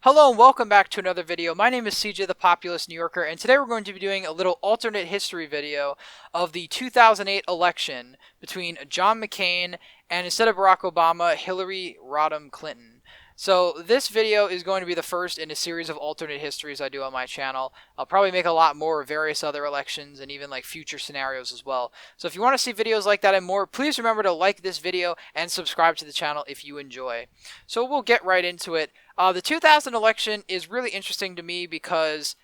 Hello and welcome back to another video. My name is CJ the Populist New Yorker, and today we're going to be doing a little alternate history video of the 2008 election between John McCain and, instead of Barack Obama, Hillary Rodham Clinton. So this video is going to be the first in a series of alternate histories I do on my channel. I'll probably make a lot more of various other elections and even like future scenarios as well. So if you want to see videos like that and more, please remember to like this video and subscribe to the channel if you enjoy. So we'll get right into it. The 2000 election is really interesting to me because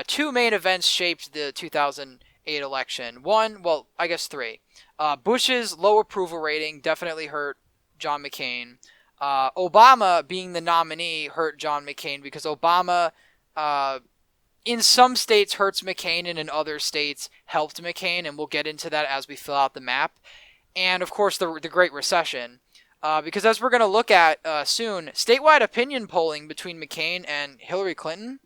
two main events shaped the 2008 election. One, well, I guess three. Bush's low approval rating definitely hurt John McCain. Obama being the nominee hurt John McCain because Obama, in some states, hurts McCain and in other states helped McCain, and we'll get into that as we fill out the map. And, of course, the Great Recession. Because as we're going to look at soon, statewide opinion polling between McCain and Hillary Clinton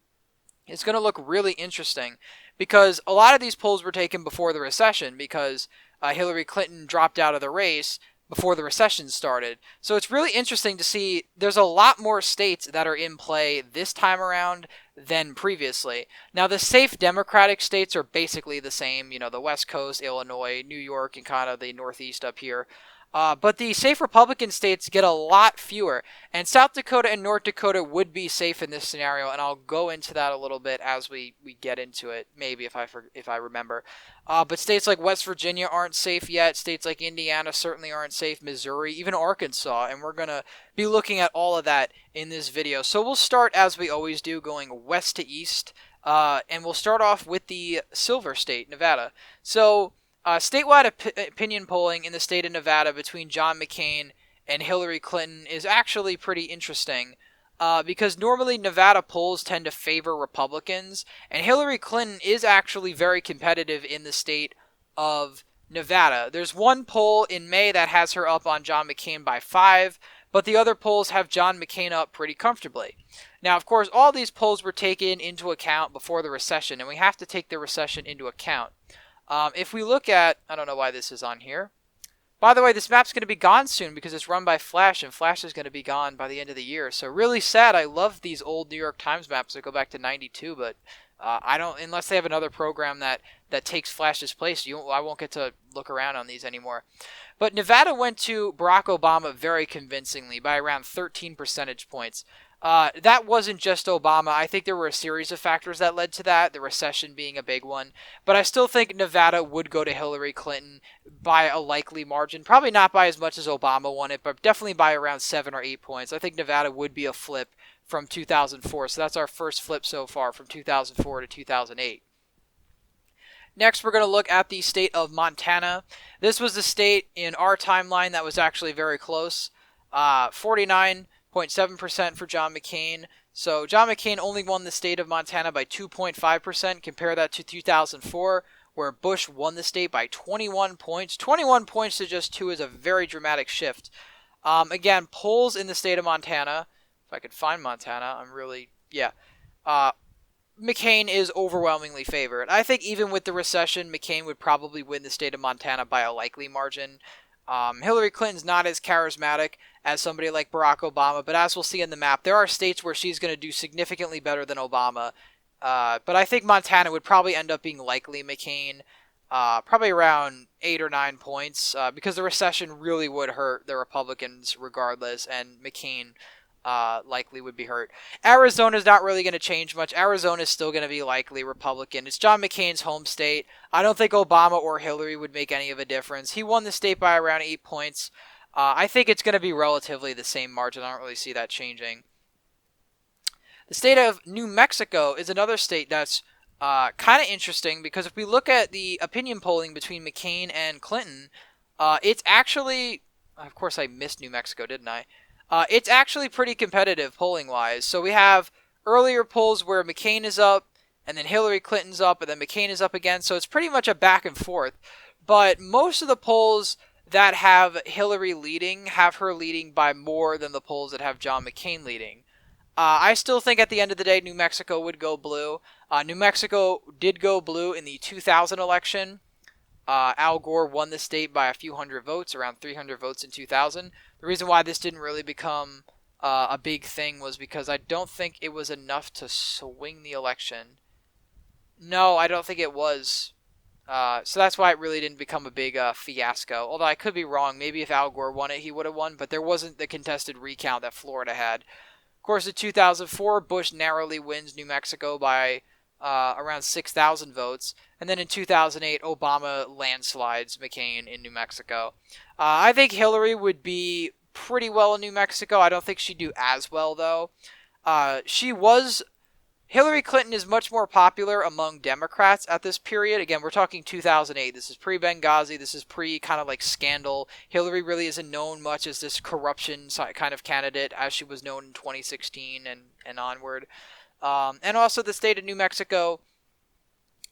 is going to look really interesting because a lot of these polls were taken before the recession because Hillary Clinton dropped out of the race before the recession started. So it's really interesting to see there's a lot more states that are in play this time around than previously. Now, the safe Democratic states are basically the same, you know, the West Coast, Illinois, New York, and kind of the Northeast up here. But the safe Republican states get a lot fewer, and South Dakota and North Dakota would be safe in this scenario, and I'll go into that a little bit as we get into it, maybe if I remember. But states like West Virginia aren't safe yet. States like Indiana certainly aren't safe. Missouri, even Arkansas, and we're going to be looking at all of that in this video. So we'll start, as we always do, going west to east, and we'll start off with the silver state, Nevada. So statewide opinion polling in the state of Nevada between John McCain and Hillary Clinton is actually pretty interesting because normally Nevada polls tend to favor Republicans, and Hillary Clinton is actually very competitive in the state of Nevada. There's one poll in May that has her up on John McCain by 5, but the other polls have John McCain up pretty comfortably. Now, of course, all these polls were taken into account before the recession, and we have to take the recession into account. If we look at, I don't know why this is on here. By the way, this map's going to be gone soon because it's run by Flash, and Flash is going to be gone by the end of the year. So really sad. I love these old New York Times maps that go back to 92, but I don't, unless they have another program that takes Flash's place, I won't get to look around on these anymore. But Nevada went to Barack Obama very convincingly by around 13 percentage points. That wasn't just Obama. I think there were a series of factors that led to that, the recession being a big one. But I still think Nevada would go to Hillary Clinton by a likely margin. Probably not by as much as Obama won it, but definitely by around 7 or 8 points. I think Nevada would be a flip from 2004. So that's our first flip so far from 2004 to 2008. Next, we're going to look at the state of Montana. This was the state in our timeline that was actually very close. 49.7% for John McCain. So John McCain only won the state of Montana by 2.5%. Compare that to 2004, where Bush won the state by 21 points. 21 points to just 2 is a very dramatic shift. Again, polls in the state of Montana. If I could find Montana, McCain is overwhelmingly favored. I think even with the recession, McCain would probably win the state of Montana by a likely margin. Hillary Clinton's not as charismatic as somebody like Barack Obama, but as we'll see in the map, there are states where she's going to do significantly better than Obama. But I think Montana would probably end up being likely McCain, probably around 8 or 9 points, because the recession really would hurt the Republicans regardless, and McCain likely would be hurt. Arizona's not really going to change much. Arizona's still going to be likely Republican. It's John McCain's home state. I don't think Obama or Hillary would make any of a difference. He won the state by around 8 points. I think it's going to be relatively the same margin. I don't really see that changing. The state of New Mexico is another state that's kind of interesting because if we look at the opinion polling between McCain and Clinton, it's actually, of course I missed New Mexico, didn't I? It's actually pretty competitive polling-wise. So we have earlier polls where McCain is up, and then Hillary Clinton's up, and then McCain is up again. So it's pretty much a back and forth. But most of the polls that have Hillary leading have her leading by more than the polls that have John McCain leading. I still think at the end of the day, New Mexico would go blue. New Mexico did go blue in the 2000 election. Al Gore won the state by a few hundred votes, around 300 votes in 2000. The reason why this didn't really become a big thing was because I don't think it was enough to swing the election. No, I don't think it was. So that's why it really didn't become a big fiasco. Although I could be wrong. Maybe if Al Gore won it, he would have won. But there wasn't the contested recount that Florida had. Of course, in 2004, Bush narrowly wins New Mexico by around 6,000 votes. And then in 2008, Obama landslides McCain in New Mexico. I think Hillary would be pretty well in New Mexico. I don't think she'd do as well, though. Hillary Clinton is much more popular among Democrats at this period. Again, we're talking 2008. This is pre-Benghazi. This is kind of like scandal. Hillary really isn't known much as this corruption kind of candidate as she was known in 2016 and onward. And also the state of New Mexico,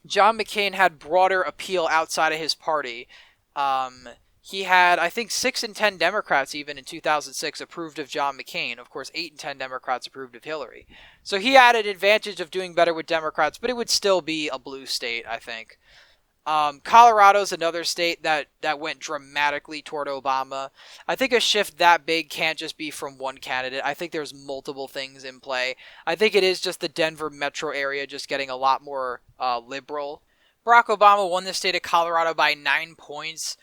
John McCain had broader appeal outside of his party. He had, I think, 6 in 10 Democrats even in 2006 approved of John McCain. Of course, 8 in 10 Democrats approved of Hillary. So he had an advantage of doing better with Democrats, but it would still be a blue state, I think. Colorado's another state that went dramatically toward Obama. I think a shift that big can't just be from one candidate. I think there's multiple things in play. I think it is just the Denver metro area just getting a lot more liberal. Barack Obama won the state of Colorado by 9 points.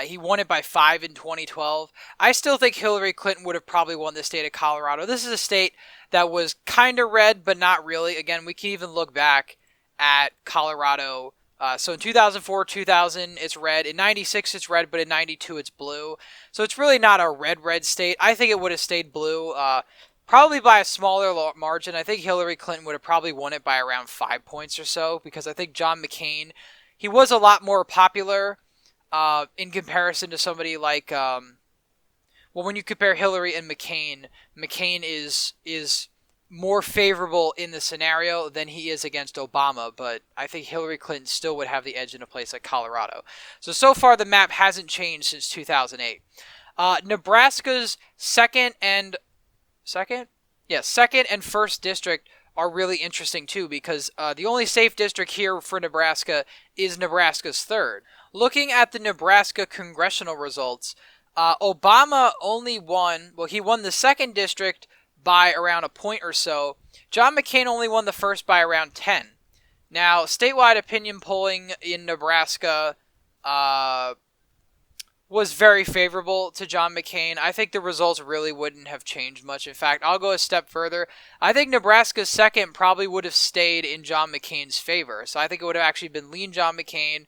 He won it by 5 in 2012. I still think Hillary Clinton would have probably won the state of Colorado. This is a state that was kind of red, but not really. Again, we can even look back at Colorado. So in 2004, 2000, it's red. In 96, it's red, but in 92, it's blue. So it's really not a red state. I think it would have stayed blue, probably by a smaller margin. I think Hillary Clinton would have probably won it by around 5 points or so, because I think John McCain, he was a lot more popular in comparison to somebody like, when you compare Hillary and McCain, McCain is more favorable in the scenario than he is against Obama, but I think Hillary Clinton still would have the edge in a place like Colorado. So far the map hasn't changed since 2008. Nebraska's second and first district are really interesting too, because the only safe district here for Nebraska is Nebraska's third. Looking at the Nebraska congressional results, Obama only won the second district by around a point or so. John McCain only won the first by around 10. Now, statewide opinion polling in Nebraska was very favorable to John McCain. I think the results really wouldn't have changed much. In fact, I'll go a step further. I think Nebraska's second probably would have stayed in John McCain's favor. So I think it would have actually been lean John McCain,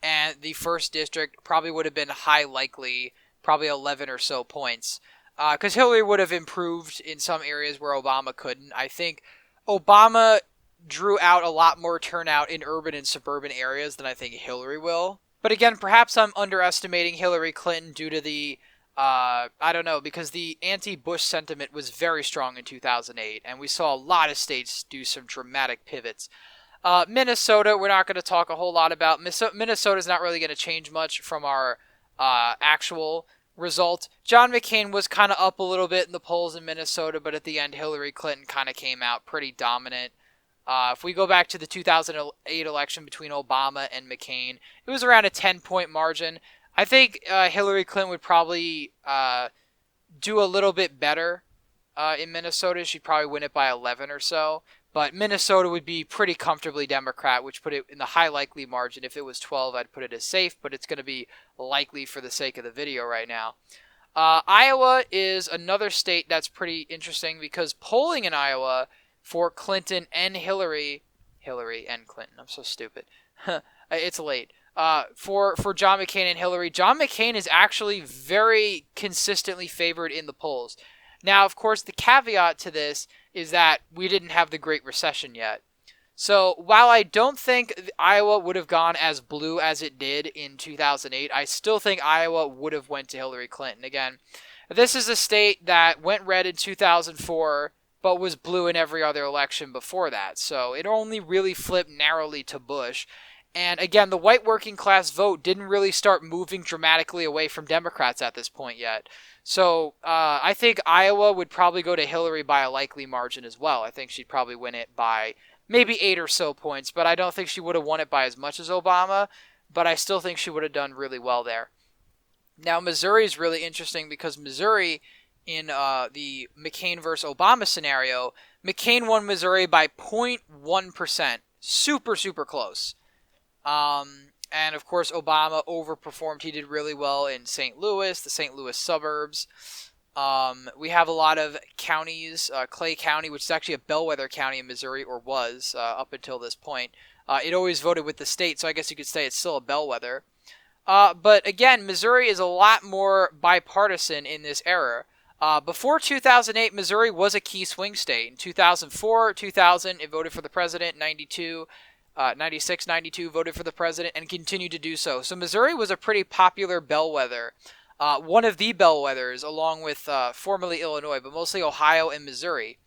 and the first district probably would have been high likely, probably 11 or so points. Because Hillary would have improved in some areas where Obama couldn't. I think Obama drew out a lot more turnout in urban and suburban areas than I think Hillary will. But again, perhaps I'm underestimating Hillary Clinton due to the, because the anti-Bush sentiment was very strong in 2008, and we saw a lot of states do some dramatic pivots. Minnesota, we're not going to talk a whole lot about. Minnesota's not really going to change much from our actual result. John McCain was kind of up a little bit in the polls in Minnesota, but at the end, Hillary Clinton kind of came out pretty dominant. If we go back to the 2008 election between Obama and McCain, it was around a 10-point margin. I think Hillary Clinton would probably do a little bit better in Minnesota. She'd probably win it by 11 or so. But Minnesota would be pretty comfortably Democrat, which put it in the high likely margin. If it was 12, I'd put it as safe, but it's going to be likely for the sake of the video right now. Iowa is another state that's pretty interesting because polling in Iowa for Clinton and Hillary and Clinton, I'm so stupid. It's late. For John McCain and Hillary, John McCain is actually very consistently favored in the polls. Now, of course, the caveat to this is that we didn't have the Great Recession yet. So while I don't think Iowa would have gone as blue as it did in 2008, I still think Iowa would have went to Hillary Clinton. Again, this is a state that went red in 2004, but was blue in every other election before that. So it only really flipped narrowly to Bush. And again, the white working class vote didn't really start moving dramatically away from Democrats at this point yet. So I think Iowa would probably go to Hillary by a likely margin as well. I think she'd probably win it by maybe 8 or so points, but I don't think she would have won it by as much as Obama, but I still think she would have done really well there. Now, Missouri is really interesting because Missouri in the McCain versus Obama scenario, McCain won Missouri by 0.1%. Super, super close. And of course, Obama overperformed. He did really well in St. Louis, the St. Louis suburbs. We have a lot of counties. Clay County, which is actually a bellwether county in Missouri, or was up until this point. It always voted with the state, so I guess you could say it's still a bellwether. But again, Missouri is a lot more bipartisan in this era. Before 2008, Missouri was a key swing state. In 2004, 2000, it voted for the president. 92, 96, 92, voted for the president, and continued to do so. So Missouri was a pretty popular bellwether. One of the bellwethers, along with formerly Illinois, but mostly Ohio and Missouri.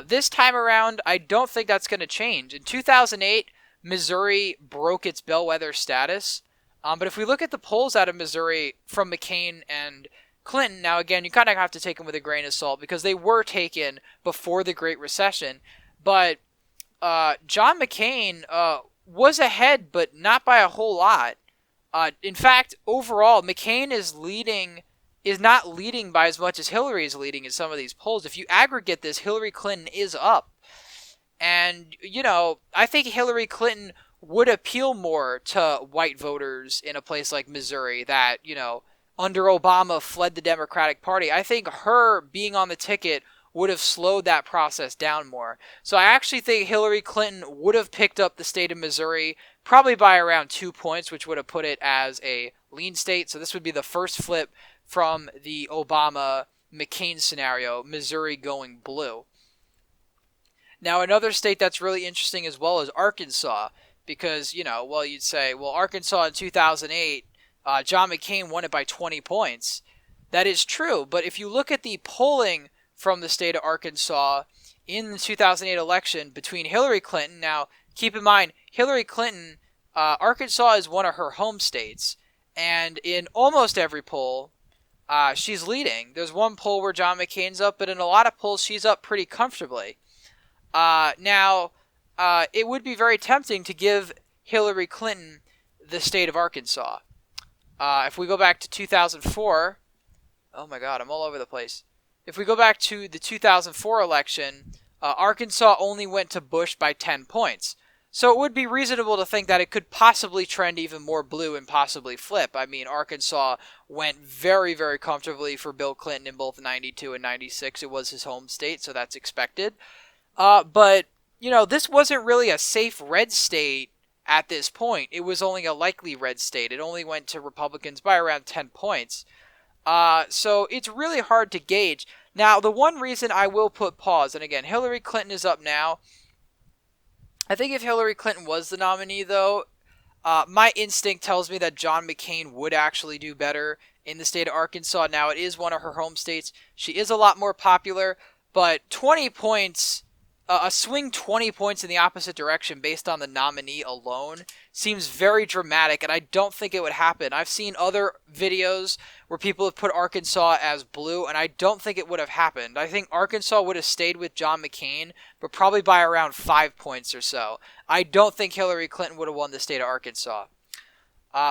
This time around, I don't think that's going to change. In 2008, Missouri broke its bellwether status. But if we look at the polls out of Missouri from McCain and Clinton, now again, you kind of have to take them with a grain of salt because they were taken before the Great Recession. But John McCain was ahead, but not by a whole lot. In fact, overall, McCain is not leading by as much as Hillary is leading in some of these polls. If you aggregate this, Hillary Clinton is up. And, I think Hillary Clinton would appeal more to white voters in a place like Missouri that, under Obama fled the Democratic Party. I think her being on the ticket would have slowed that process down more. So I actually think Hillary Clinton would have picked up the state of Missouri probably by around 2 points, which would have put it as a lean state. So this would be the first flip from the Obama-McCain scenario, Missouri going blue. Now, another state that's really interesting as well is Arkansas. Because, you'd say, Arkansas in 2008, John McCain won it by 20 points. That is true, but if you look at the polling from the state of Arkansas in the 2008 election between Hillary Clinton, now, keep in mind, Hillary Clinton, Arkansas is one of her home states, and in almost every poll, she's leading. There's one poll where John McCain's up, but in a lot of polls, she's up pretty comfortably. It would be very tempting to give Hillary Clinton the state of Arkansas. If we go back to 2004, oh my God, I'm all over the place. If we go back to the 2004 election, Arkansas only went to Bush by 10 points. So it would be reasonable to think that it could possibly trend even more blue and possibly flip. I mean, Arkansas went very, very comfortably for Bill Clinton in both 92 and 96. It was his home state, so that's expected. But this wasn't really a safe red state at this point. It was only a likely red state. It only went to Republicans by around 10 points. So it's really hard to gauge. Now, the one reason I will put pause, and again, Hillary Clinton is up now. I think if Hillary Clinton was the nominee, though, my instinct tells me that John McCain would actually do better in the state of Arkansas. Now, it is one of her home states. She is a lot more popular, but 20 points... a swing 20 points in the opposite direction based on the nominee alone seems very dramatic, and I don't think it would happen. I've seen other videos where people have put Arkansas as blue, and I don't think it would have happened. I think Arkansas would have stayed with John McCain, but probably by around 5 points or so. I don't think Hillary Clinton would have won the state of Arkansas.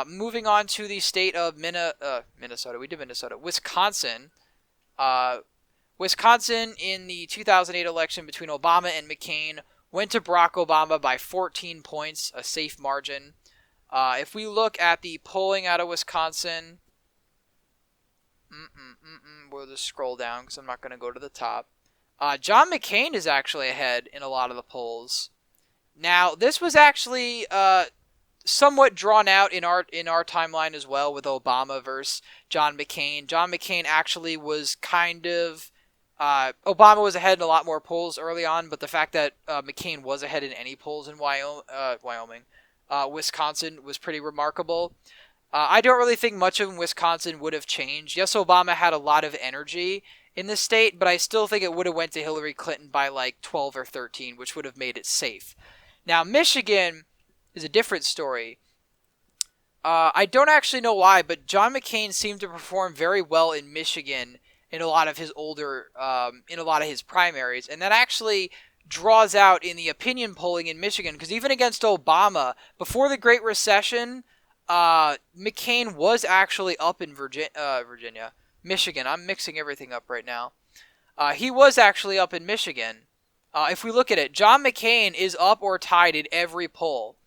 Moving on to the state of Minnesota. We did Minnesota. Wisconsin. Wisconsin, in the 2008 election between Obama and McCain, went to Barack Obama by 14 points, a safe margin. If we look at the polling out of Wisconsin, we'll just scroll down because I'm not going to go to the top. John McCain is actually ahead in a lot of the polls. Now, this was actually somewhat drawn out in our timeline as well with Obama versus John McCain. John McCain actually was kind of... Obama was ahead in a lot more polls early on, but the fact that McCain was ahead in any polls in Wisconsin was pretty remarkable. I don't really think much of Wisconsin would have changed. Yes, Obama had a lot of energy in the state, but I still think it would have went to Hillary Clinton by like 12 or 13, which would have made it safe. Now, Michigan is a different story. I don't actually know why, but John McCain seemed to perform very well in Michigan in a lot of his in a lot of his primaries. And that actually draws out in the opinion polling in Michigan, because even against Obama, before the Great Recession, McCain was actually up in Virginia. Michigan. I'm mixing everything up right now. He was actually up in Michigan. If we look at it, John McCain is up or tied in every poll.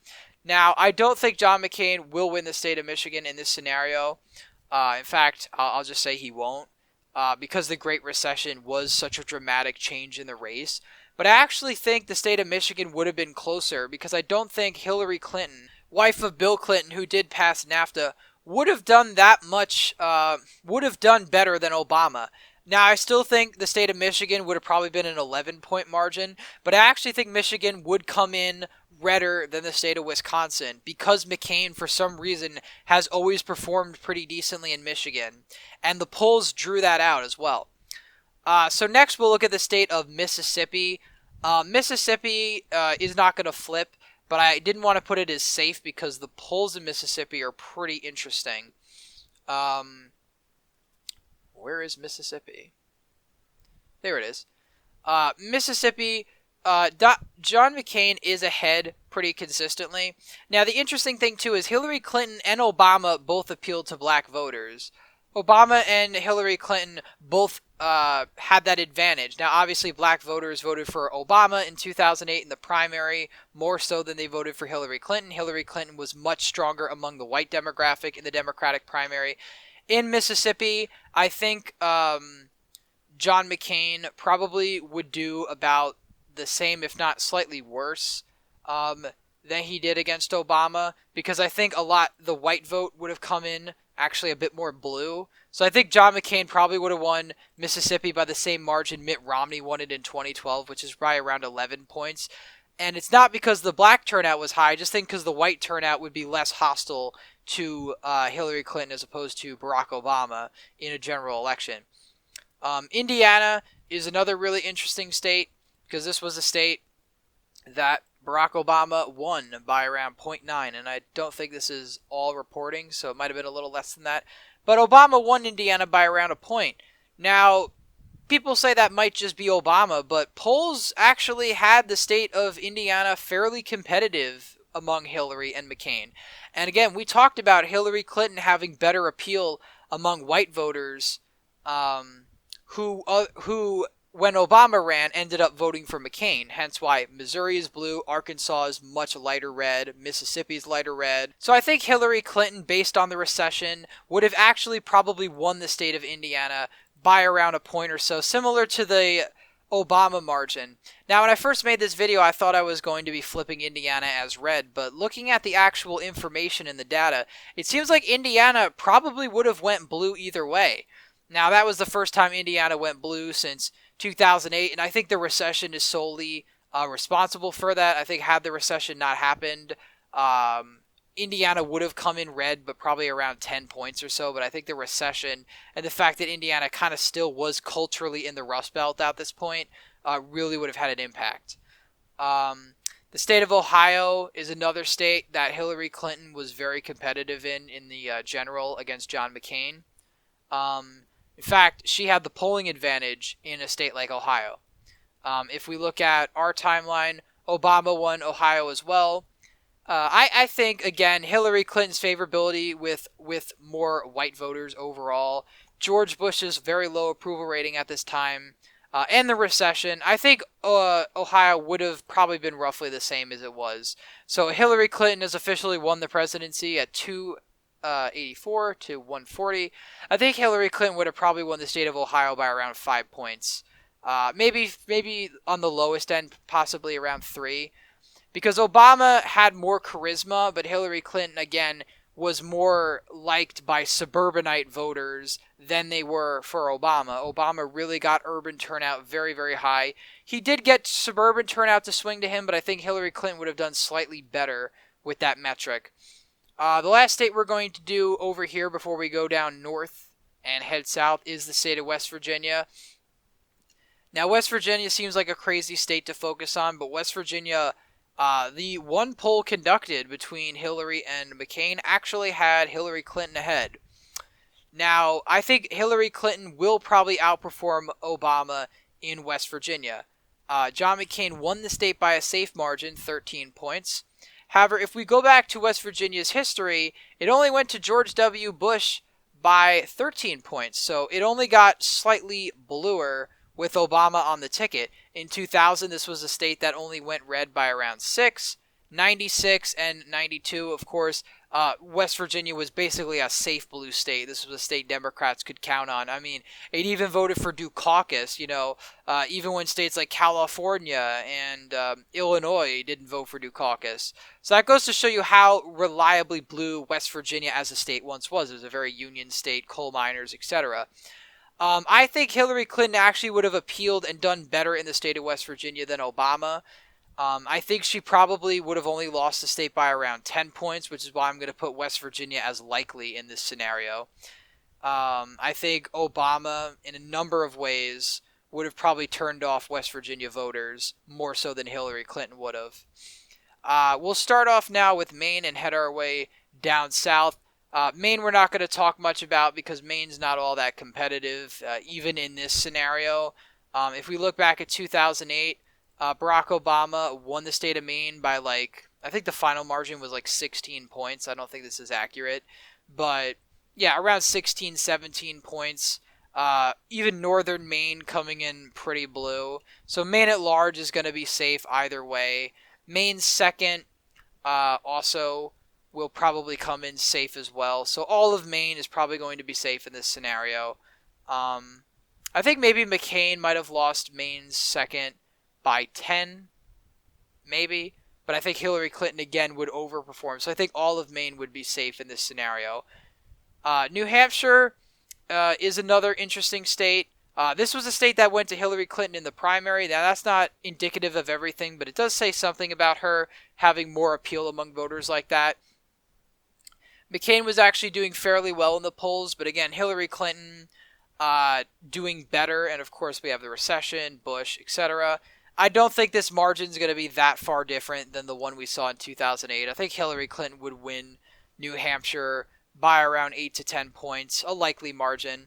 Now, I don't think John McCain will win the state of Michigan in this scenario. In fact, I'll just say he won't, because the Great Recession was such a dramatic change in the race. But I actually think the state of Michigan would have been closer, because I don't think Hillary Clinton, wife of Bill Clinton, who did pass NAFTA, would have done that much, would have done better than Obama. Now, I still think the state of Michigan would have probably been an 11-point margin, but I actually think Michigan would come in redder than the state of Wisconsin, because McCain, for some reason, has always performed pretty decently in Michigan, and the polls drew that out as well. So next we'll look at the state of Mississippi. Mississippi is not going to flip, but I didn't want to put it as safe because the polls in Mississippi are pretty interesting. Where is Mississippi? There it is. Mississippi, John McCain is ahead pretty consistently. Now, the interesting thing, too, is Hillary Clinton and Obama both appealed to black voters. Obama and Hillary Clinton both had that advantage. Now, obviously, black voters voted for Obama in 2008 in the primary, more so than they voted for Hillary Clinton. Hillary Clinton was much stronger among the white demographic in the Democratic primary. In Mississippi, I think John McCain probably would do about the same, if not slightly worse, than he did against Obama, because I think the white vote would have come in actually a bit more blue. So I think John McCain probably would have won Mississippi by the same margin Mitt Romney won it in 2012, which is probably around 11 points. And it's not because the black turnout was high, I just think because the white turnout would be less hostile to Hillary Clinton as opposed to Barack Obama in a general election. Indiana is another really interesting state, because this was a state that Barack Obama won by around 0.9, and I don't think this is all reporting, so it might have been a little less than that. But Obama won Indiana by around a point. Now, people say that might just be Obama, but polls actually had the state of Indiana fairly competitive among Hillary and McCain. And again, we talked about Hillary Clinton having better appeal among white voters who when Obama ran, ended up voting for McCain. Hence why Missouri is blue, Arkansas is much lighter red, Mississippi is lighter red. So I think Hillary Clinton, based on the recession, would have actually probably won the state of Indiana by around a point or so, similar to the Obama margin. Now, when I first made this video, I thought I was going to be flipping Indiana as red, but looking at the actual information in the data, it seems like Indiana probably would have went blue either way. Now, that was the first time Indiana went blue since 2008, and I think the recession is solely responsible for that. I think had the recession not happened, Indiana would have come in red, but probably around 10 points or so. But I think the recession and the fact that Indiana kind of still was culturally in the Rust Belt at this point really would have had an impact. The state of Ohio is another state that Hillary Clinton was very competitive in the general against John McCain. In fact, she had the polling advantage in a state like Ohio. If we look at our timeline, Obama won Ohio as well. I think, again, Hillary Clinton's favorability with more white voters overall, George Bush's very low approval rating at this time, and the recession, I think Ohio would have probably been roughly the same as it was. So Hillary Clinton has officially won the presidency at 284 to 140. I think Hillary Clinton would have probably won the state of Ohio by around 5 points. Maybe on the lowest end, possibly around 3. Because Obama had more charisma, but Hillary Clinton, again, was more liked by suburbanite voters than they were for Obama. Obama really got urban turnout very, very high. He did get suburban turnout to swing to him, but I think Hillary Clinton would have done slightly better with that metric. The last state we're going to do over here before we go down north and head south is the state of West Virginia. Now, West Virginia seems like a crazy state to focus on, but West Virginia, the one poll conducted between Hillary and McCain actually had Hillary Clinton ahead. Now, I think Hillary Clinton will probably outperform Obama in West Virginia. John McCain won the state by a safe margin, 13 points. However, if we go back to West Virginia's history, it only went to George W. Bush by 13 points. So it only got slightly bluer with Obama on the ticket. In 2000, this was a state that only went red by around 6. 96 and 92, of course, West Virginia was basically a safe blue state. This was a state Democrats could count on. I mean, it even voted for due caucus, even when states like California and Illinois didn't vote for due caucus. So that goes to show you how reliably blue West Virginia as a state once was. It was a very union state, coal miners, etc. I think Hillary Clinton actually would have appealed and done better in the state of West Virginia than Obama. I think she probably would have only lost the state by around 10 points, which is why I'm going to put West Virginia as likely in this scenario. I think Obama, in a number of ways, would have probably turned off West Virginia voters more so than Hillary Clinton would have. We'll start off now with Maine and head our way down south. Maine we're not going to talk much about because Maine's not all that competitive, even in this scenario. If we look back at 2008, Barack Obama won the state of Maine by I think the final margin was 16 points. I don't think this is accurate. But yeah, around 16, 17 points. Even northern Maine coming in pretty blue. So Maine at large is going to be safe either way. Maine's second also will probably come in safe as well. So all of Maine is probably going to be safe in this scenario. I think maybe McCain might have lost Maine's second by 10, maybe. But I think Hillary Clinton, again, would overperform. So I think all of Maine would be safe in this scenario. New Hampshire is another interesting state. This was a state that went to Hillary Clinton in the primary. Now, that's not indicative of everything, but it does say something about her having more appeal among voters like that. McCain was actually doing fairly well in the polls, but again, Hillary Clinton doing better. And of course, we have the recession, Bush, etc. I don't think this margin is going to be that far different than the one we saw in 2008. I think Hillary Clinton would win New Hampshire by around 8 to 10 points, a likely margin,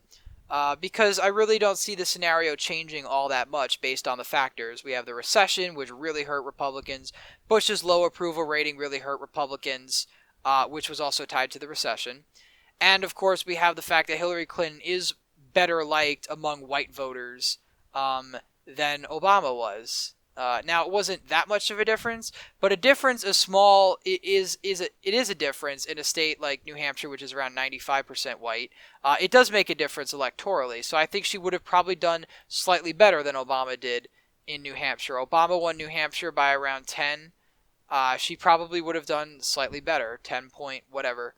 because I really don't see the scenario changing all that much based on the factors. We have the recession, which really hurt Republicans. Bush's low approval rating really hurt Republicans, which was also tied to the recession. And, of course, we have the fact that Hillary Clinton is better liked among white voters than Obama was. Now, it wasn't that much of a difference, but a difference is small. It is a difference in a state like New Hampshire, which is around 95% white. It does make a difference electorally, so I think she would have probably done slightly better than Obama did in New Hampshire. Obama won New Hampshire by around 10. She probably would have done slightly better, 10 point whatever.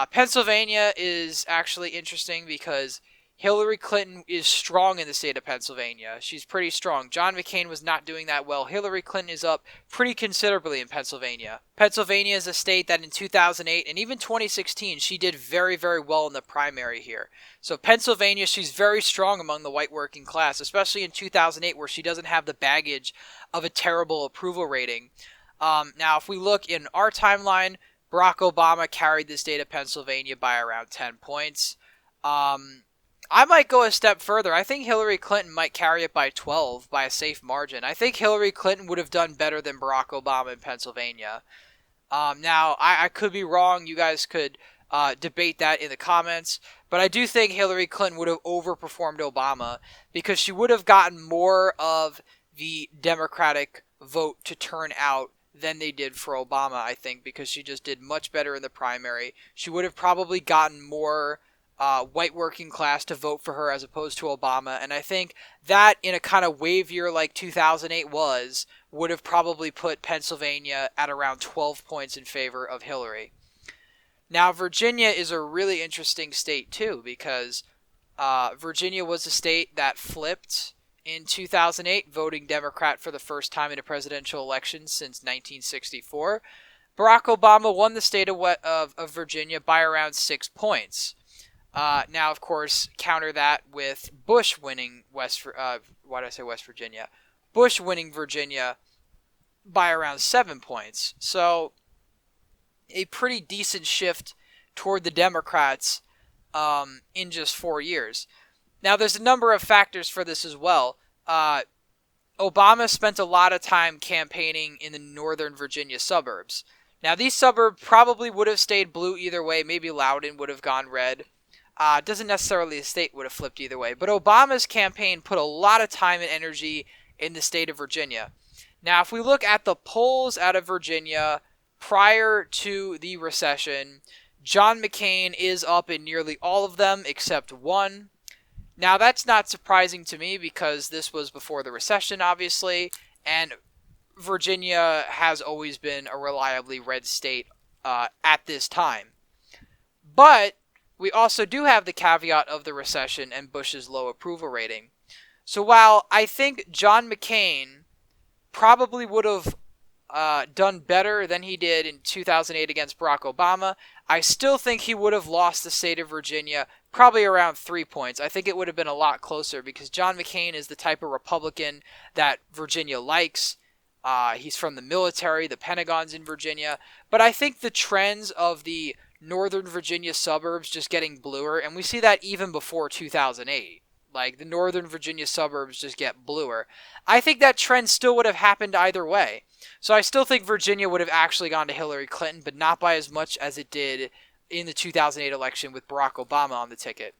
Pennsylvania is actually interesting because Hillary Clinton is strong in the state of Pennsylvania. She's pretty strong. John McCain was not doing that well. Hillary Clinton is up pretty considerably in Pennsylvania. Pennsylvania is a state that in 2008 and even 2016, she did very, very well in the primary here. So Pennsylvania, she's very strong among the white working class, especially in 2008 where she doesn't have the baggage of a terrible approval rating. Now, if we look in our timeline, Barack Obama carried the state of Pennsylvania by around 10 points. I might go a step further. I think Hillary Clinton might carry it by 12 by a safe margin. I think Hillary Clinton would have done better than Barack Obama in Pennsylvania. Now, I could be wrong. You guys could debate that in the comments. But I do think Hillary Clinton would have overperformed Obama because she would have gotten more of the Democratic vote to turn out than they did for Obama, I think, because she just did much better in the primary. She would have probably gotten more white working class to vote for her as opposed to Obama, and I think that in a kind of wave year like 2008 would have probably put Pennsylvania at around 12 points in favor of Hillary. Now, Virginia is a really interesting state too, because Virginia was a state that flipped in 2008, voting Democrat for the first time in a presidential election since 1964. Barack Obama won the state of Virginia by around 6 points. Now, of course, counter that with Bush winning West Virginia? Bush winning Virginia by around 7 points. So, a pretty decent shift toward the Democrats in just 4 years. Now, there's a number of factors for this as well. Obama spent a lot of time campaigning in the northern Virginia suburbs. Now, these suburbs probably would have stayed blue either way. Maybe Loudoun would have gone red. Doesn't necessarily the state would have flipped either way. But Obama's campaign put a lot of time and energy in the state of Virginia. Now, if we look at the polls out of Virginia prior to the recession, John McCain is up in nearly all of them except one. Now, that's not surprising to me because this was before the recession, obviously, and Virginia has always been a reliably red state at this time. But we also do have the caveat of the recession and Bush's low approval rating. So while I think John McCain probably would have done better than he did in 2008 against Barack Obama, I still think he would have lost the state of Virginia probably around 3 points. I think it would have been a lot closer because John McCain is the type of Republican that Virginia likes. He's from the military, the Pentagon's in Virginia. But I think the trends of the Northern Virginia suburbs just getting bluer, and we see that even before 2008. Like, the Northern Virginia suburbs just get bluer. I think that trend still would have happened either way. So I still think Virginia would have actually gone to Hillary Clinton, but not by as much as it did in the 2008 election with Barack Obama on the ticket.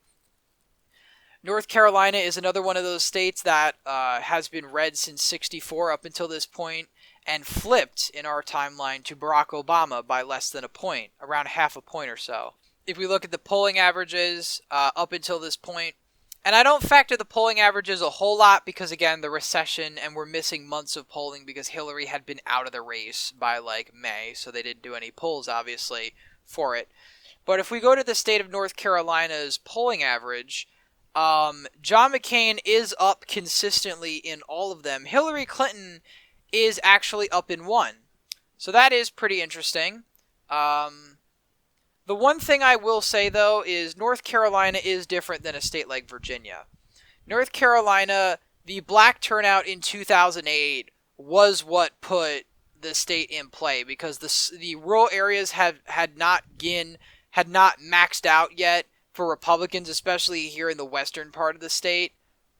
North Carolina is another one of those states that has been red since '64 up until this point, and flipped in our timeline to Barack Obama by less than a point, around half a point or so. If we look at the polling averages up until this point, and I don't factor the polling averages a whole lot because, again, the recession, and we're missing months of polling because Hillary had been out of the race by, like, May, so they didn't do any polls, obviously, for it. But if we go to the state of North Carolina's polling average, John McCain is up consistently in all of them. Hillary Clinton is actually up in one. So that is pretty interesting. The one thing I will say, though, is North Carolina is different than a state like Virginia. North Carolina, the black turnout in 2008 was what put the state in play because the rural areas had not maxed out yet for Republicans, especially here in the western part of the state.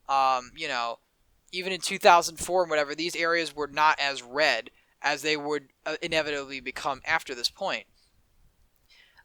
Even in 2004 and whatever, these areas were not as red as they would inevitably become after this point.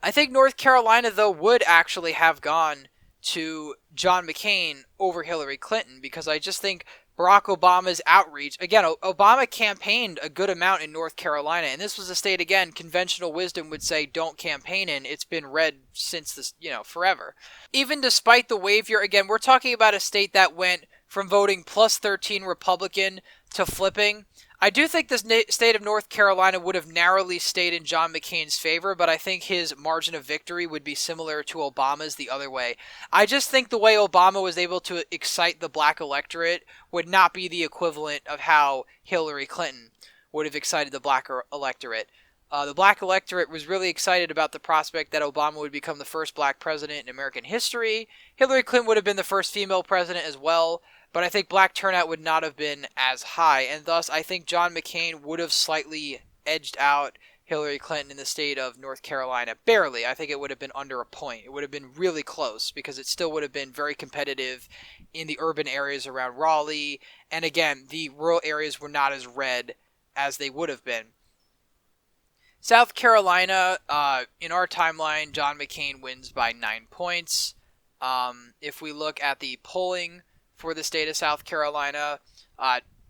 I think North Carolina, though, would actually have gone to John McCain over Hillary Clinton because I just think Barack Obama's outreach, again, Obama campaigned a good amount in North Carolina, and this was a state, again, conventional wisdom would say don't campaign in. It's been red since this, forever. Even despite the wave year, again, we're talking about a state that went from voting plus 13 Republican to flipping. I do think the state of North Carolina would have narrowly stayed in John McCain's favor, but I think his margin of victory would be similar to Obama's the other way. I just think the way Obama was able to excite the black electorate would not be the equivalent of how Hillary Clinton would have excited the black electorate. The black electorate was really excited about the prospect that Obama would become the first black president in American history. Hillary Clinton would have been the first female president as well. But I think black turnout would not have been as high, and thus I think John McCain would have slightly edged out Hillary Clinton in the state of North Carolina. Barely. I think it would have been under a point. It would have been really close because it still would have been very competitive in the urban areas around Raleigh. And again, the rural areas were not as red as they would have been. South Carolina, in our timeline, John McCain wins by 9 points. If we look at the polling for the state of South Carolina,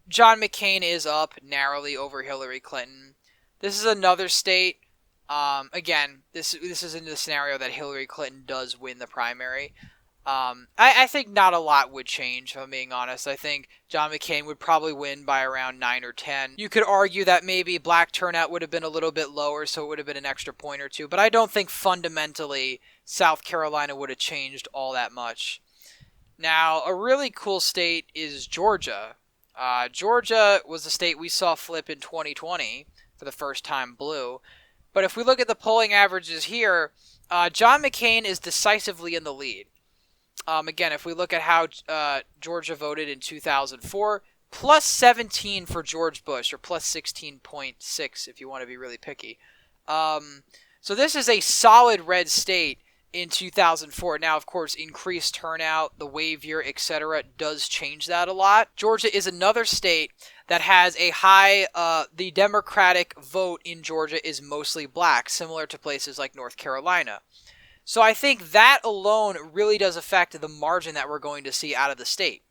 John McCain is up narrowly over Hillary Clinton. This is another state. Again, this is in the scenario that Hillary Clinton does win the primary. I think not a lot would change, if I'm being honest. I think John McCain would probably win by around 9 or 10. You could argue that maybe black turnout would have been a little bit lower, so it would have been an extra point or two. But I don't think fundamentally South Carolina would have changed all that much. Now, a really cool state is Georgia. Georgia was a state we saw flip in 2020 for the first time blue. But if we look at the polling averages here, John McCain is decisively in the lead. Again, if we look at how Georgia voted in 2004, plus 17 for George Bush, or plus 16.6 if you want to be really picky. So this is a solid red state in 2004. Now, of course, increased turnout, the wave year, etc. does change that a lot. Georgia is another state that has a high, the Democratic vote in Georgia is mostly black, similar to places like North Carolina. So I think that alone really does affect the margin that we're going to see out of the state.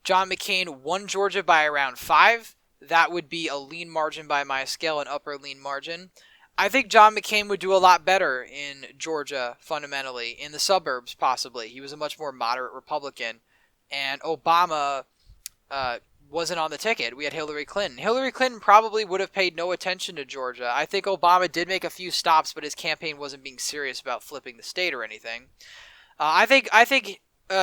John McCain won Georgia by around 5. That would be a lean margin by my scale, an upper lean margin. I think John McCain would do a lot better in Georgia, fundamentally, in the suburbs, possibly. He was a much more moderate Republican. And Obama wasn't on the ticket. We had Hillary Clinton. Hillary Clinton probably would have paid no attention to Georgia. I think Obama did make a few stops, but his campaign wasn't being serious about flipping the state or anything. I think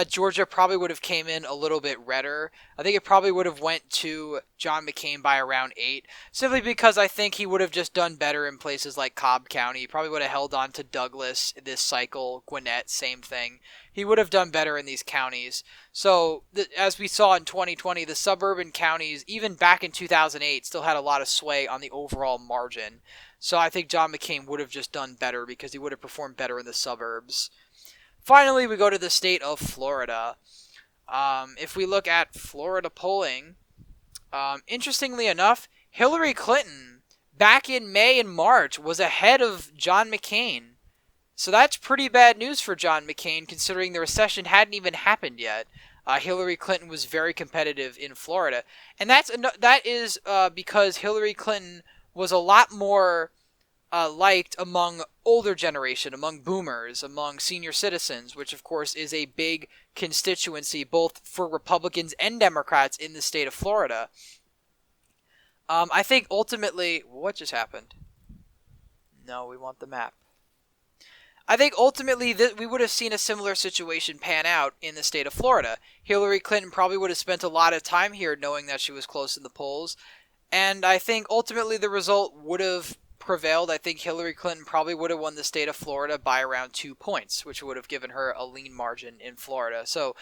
Georgia probably would have came in a little bit redder. I think it probably would have went to John McCain by around 8, simply because I think he would have just done better in places like Cobb County. He probably would have held on to Douglas this cycle. Gwinnett, same thing. He would have done better in these counties. So, as we saw in 2020, the suburban counties, even back in 2008, still had a lot of sway on the overall margin. So I think John McCain would have just done better because he would have performed better in the suburbs. Finally, we go to the state of Florida. If we look at Florida polling, interestingly enough, Hillary Clinton back in May and March was ahead of John McCain. So that's pretty bad news for John McCain, considering the recession hadn't even happened yet. Hillary Clinton was very competitive in Florida. And that is because Hillary Clinton was a lot more liked among older generation, among boomers, among senior citizens, which of course is a big constituency both for Republicans and Democrats in the state of Florida. I think ultimately, what just happened? No, we want the map. I think ultimately we would have seen a similar situation pan out in the state of Florida. Hillary Clinton probably would have spent a lot of time here knowing that she was close in the polls. And I think ultimately the result would have prevailed. I think Hillary Clinton probably would have won the state of Florida by around 2 points, which would have given her a lean margin in Florida. So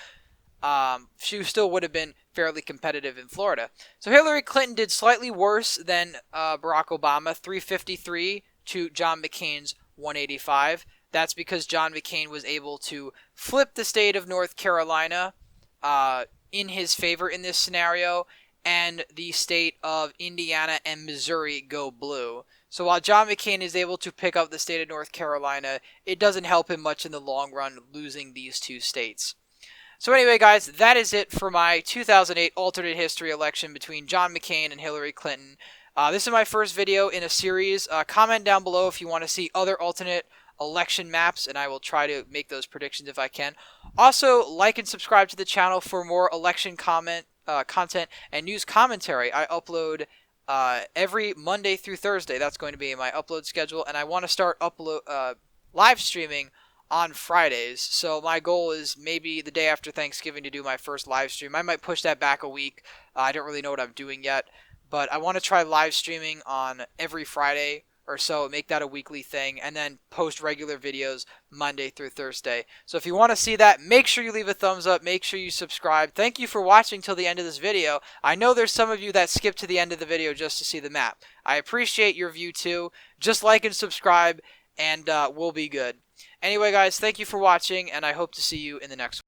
she still would have been fairly competitive in Florida. So Hillary Clinton did slightly worse than Barack Obama, 353 to John McCain's 185. That's because John McCain was able to flip the state of North Carolina in his favor in this scenario, and the state of Indiana and Missouri go blue. So while John McCain is able to pick up the state of North Carolina, it doesn't help him much in the long run losing these two states. So anyway, guys, that is it for my 2008 alternate history election between John McCain and Hillary Clinton. This is my first video in a series. Comment down below if you want to see other alternate election maps, and I will try to make those predictions if I can. Also, like and subscribe to the channel for more election content and news commentary. I upload every Monday through Thursday. That's going to be my upload schedule, and I want to start live streaming on Fridays. So my goal is maybe the day after Thanksgiving to do my first live stream. I might push that back a week. I don't really know what I'm doing yet, but I want to try live streaming on every Friday or so, make that a weekly thing, and then post regular videos Monday through Thursday. So if you want to see that, make sure you leave a thumbs up, make sure you subscribe. Thank you for watching till the end of this video. I know there's some of you that skip to the end of the video just to see the map. I appreciate your view too. Just like and subscribe, and we'll be good. Anyway, guys, thank you for watching, and I hope to see you in the next one.